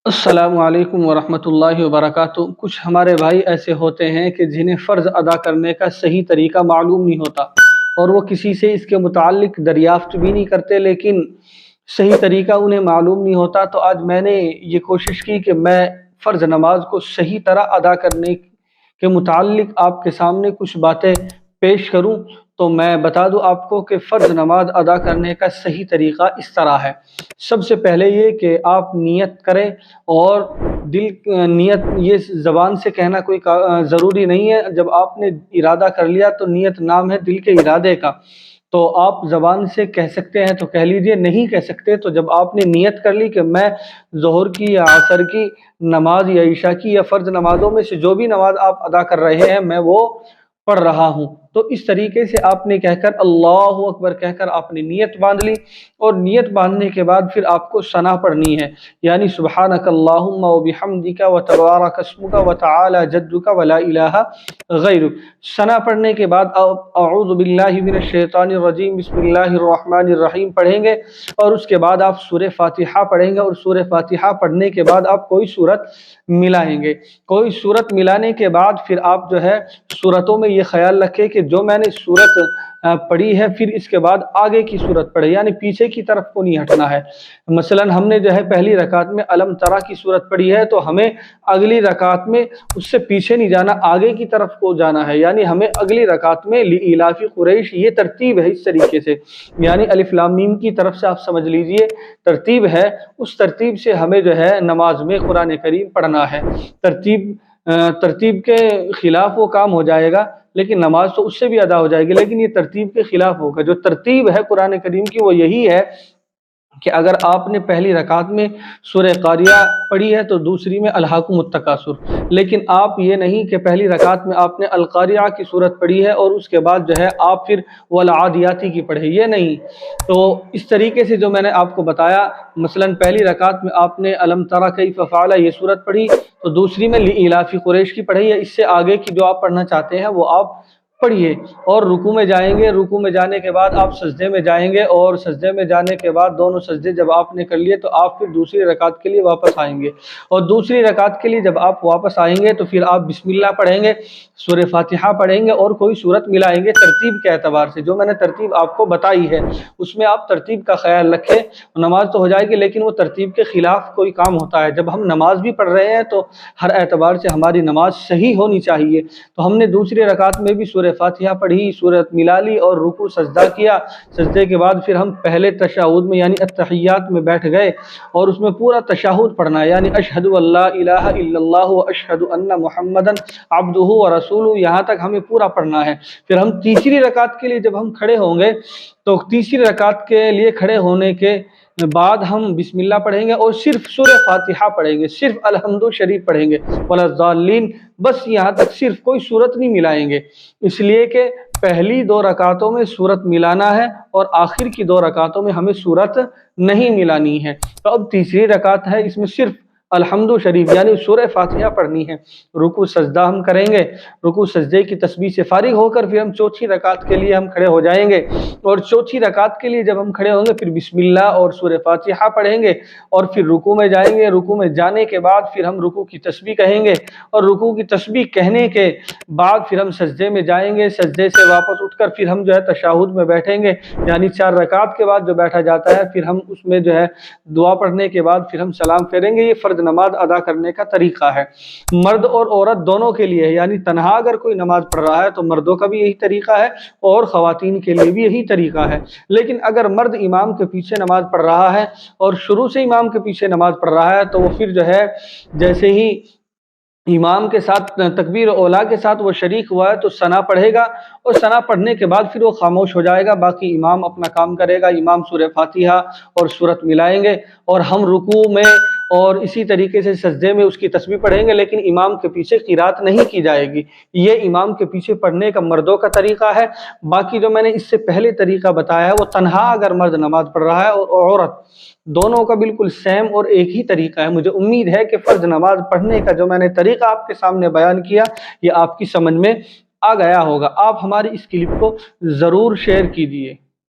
السلام علیکم ورحمۃ اللہ وبرکاتہ۔ کچھ ہمارے بھائی ایسے ہوتے ہیں کہ جنہیں فرض ادا کرنے کا صحیح طریقہ معلوم نہیں ہوتا اور وہ کسی سے اس کے متعلق دریافت بھی نہیں کرتے، لیکن صحیح طریقہ انہیں معلوم نہیں ہوتا۔ تو آج میں نے یہ کوشش کی کہ میں فرض نماز کو صحیح طرح ادا کرنے کے متعلق آپ کے سامنے کچھ باتیں پیش کروں۔ تو میں بتا دوں آپ کو کہ فرض نماز ادا کرنے کا صحیح طریقہ اس طرح ہے۔ سب سے پہلے یہ کہ آپ نیت کریں، اور نیت یہ زبان سے کہنا کوئی ضروری نہیں ہے۔ جب آپ نے ارادہ کر لیا تو نیت نام ہے دل کے ارادے کا، تو آپ زبان سے کہہ سکتے ہیں تو کہہ لیجئے، نہیں کہہ سکتے تو جب آپ نے نیت کر لی کہ میں ظہر کی یا عصر کی نماز یا عشاء کی یا فرض نمازوں میں سے جو بھی نماز آپ ادا کر رہے ہیں میں وہ پڑھ رہا ہوں، تو اس طریقے سے آپ نے کہہ کر اللہ اکبر کہہ کر آپ نے نیت باندھ لی، اور نیت باندھنے کے بعد پھر آپ کو ثنا پڑھنی ہے، یعنی سبحانک اللہم وبحمدک وتبارک اسمک وتعالی جدک ولا الہ غیرک۔ ثنا پڑھنے کے بعد اعوذ باللہ من الشیطان الرجیم بسم اللہ الرحمن الرحیم پڑھیں گے، اور اس کے بعد آپ سورہ فاتحہ پڑھیں گے، اور سورہ فاتحہ پڑھنے کے بعد آپ کوئی سورت ملائیں گے۔ کوئی سورت ملانے کے بعد پھر آپ جو ہے سورتوں میں یہ خیال رکھیں کہ جو میں نے سورت پڑھی ہے پھر اس کے بعد آگے کی سورت پڑھے، یعنی پیچھے کی طرف کو نہیں ہٹنا ہے۔ مثلا ہم نے جو ہے پہلی رکعت میں الم ترا کی سورت پڑھی ہے تو ہمیں اگلی رکعت میں اس سے پیچھے نہیں جانا، آگے کی طرف کو جانا ہے، یعنی ہمیں اگلی رکعت میں لإلاف قریش، یہ ترتیب ہے اس طریقے سے، یعنی الف لام میم کی طرف سے آپ سمجھ لیجئے ترتیب ہے، اس ترتیب سے ہمیں جو ہے نماز میں قرآن کریم پڑھنا ہے۔ ترتیب کے خلاف وہ کام ہو جائے گا، لیکن نماز تو اس سے بھی ادا ہو جائے گی، لیکن یہ ترتیب کے خلاف ہوگا۔ جو ترتیب ہے قرآن کریم کی وہ یہی ہے کہ اگر آپ نے پہلی رکعت میں سورہ قاریہ پڑھی ہے تو دوسری میں الہاکم التکاثر، لیکن آپ یہ نہیں کہ پہلی رکعت میں آپ نے القاریہ کی سورت پڑھی ہے اور اس کے بعد جو ہے آپ پھر والعادیاتی کی پڑھے، یہ نہیں۔ تو اس طریقے سے جو میں نے آپ کو بتایا، مثلا پہلی رکعت میں آپ نے الم تری کیف فعل یہ سورت پڑھی، تو دوسری میں لإلاف قریش کی پڑھی ہے، اس سے آگے کی جو آپ پڑھنا چاہتے ہیں وہ آپ پڑھیے، اور رکوع میں جائیں گے۔ رکوع میں جانے کے بعد آپ سجدے میں جائیں گے، اور سجدے میں جانے کے بعد دونوں سجدے جب آپ نے کر لیے تو آپ پھر دوسری رکعت کے لیے واپس آئیں گے، اور دوسری رکعت کے لیے جب آپ واپس آئیں گے تو پھر آپ بسم اللہ پڑھیں گے، سورہ فاتحہ پڑھیں گے، اور کوئی سورت ملائیں گے ترتیب کے اعتبار سے۔ جو میں نے ترتیب آپ کو بتائی ہے اس میں آپ ترتیب کا خیال رکھیں، نماز تو ہو جائے گی، لیکن وہ ترتیب کے خلاف کوئی کام ہوتا ہے۔ جب ہم نماز بھی پڑھ رہے ہیں تو ہر اعتبار سے ہماری نماز صحیح ہونی چاہیے، تو ہم نے دوسری رکعت میں بھی سورہ فاتحہ پڑھی، سورت ملا لی اور رکوع سجدہ کیا، سجدے کے بعد پھر ہم پہلے تشہد میں یعنی التحیات میں بیٹھ گئے، اور اس میں پورا تشہد پڑھنا ہے، یعنی اشہد ان لا الہ الا اللہ واشہد ان محمدا عبدہ ورسولہ، یہاں تک ہمیں پورا پڑھنا ہے۔ پھر ہم تیسری رکعت کے لیے جب ہم کھڑے ہوں گے تو تیسری رکعت کے لیے کھڑے ہونے کے بعد ہم بسم اللہ پڑھیں گے اور صرف سورہ فاتحہ پڑھیں گے، صرف الحمد شریف پڑھیں گے، ولا الضالین، بس یہاں تک، صرف کوئی سورت نہیں ملائیں گے، اس لیے کہ پہلی دو رکعتوں میں سورت ملانا ہے اور آخر کی دو رکعتوں میں ہمیں سورت نہیں ملانی ہے۔ تو اب تیسری رکعت ہے، اس میں صرف الحمد شریف یعنی سورہ فاتحہ پڑھنی ہے۔ رکوع سجدہ ہم کریں گے، رکوع سجدے کی تسبیح سے فارغ ہو کر پھر ہم چوتھی رکعت کے لیے ہم کھڑے ہو جائیں گے، اور چوتھی رکعت کے لیے جب ہم کھڑے ہوں گے پھر بسم اللہ اور سورہ فاتحہ پڑھیں گے، اور پھر رکوع میں جائیں گے۔ رکوع میں جانے کے بعد پھر ہم رکوع کی تسبیح کہیں گے، اور رکوع کی تسبیح کہنے کے بعد پھر ہم سجدے میں جائیں گے، سجدے سے واپس اٹھ کر پھر ہم جو ہے تشہد میں بیٹھیں گے، یعنی 4 رکعت کے بعد جو بیٹھا جاتا ہے، پھر ہم اس میں جو ہے دعا پڑھنے کے بعد پھر ہم سلام پھیریں گے۔ یہ فرض نماز ادا کرنے کا طریقہ ہے، مرد اور عورت دونوں کے لیے ہے، یعنی تنہا اگر کوئی نماز پڑھ رہا ہے تو مردوں کا بھی یہی طریقہ ہے اور خواتین کے لیے بھی یہی طریقہ ہے۔ لیکن اگر مرد امام کے پیچھے نماز پڑھ رہا ہے اور شروع سے امام کے پیچھے نماز پڑھ رہا ہے تو وہ پھر جو ہے جیسے ہی امام کے ساتھ تکبیر اولیٰ کے ساتھ وہ شریک ہوا ہے تو ثنا پڑھے گا، اور ثنا پڑھنے کے بعد پھر وہ خاموش ہو جائے گا، باقی امام اپنا کام کرے گا۔ امام سورہ فاتحہ اور سورت ملائیں گے، اور ہم رکوع میں اور اسی طریقے سے سجدے میں اس کی تسبیح پڑھیں گے، لیکن امام کے پیچھے قرات نہیں کی جائے گی۔ یہ امام کے پیچھے پڑھنے کا مردوں کا طریقہ ہے۔ باقی جو میں نے اس سے پہلے طریقہ بتایا ہے وہ تنہا اگر مرد نماز پڑھ رہا ہے اور عورت، دونوں کا بالکل سیم اور ایک ہی طریقہ ہے۔ مجھے امید ہے کہ فرض نماز پڑھنے کا جو میں نے طریقہ آپ کے سامنے بیان کیا یہ آپ کی سمجھ میں آ گیا ہوگا۔ آپ ہماری اس کلپ کو ضرور شیئر کیجیے۔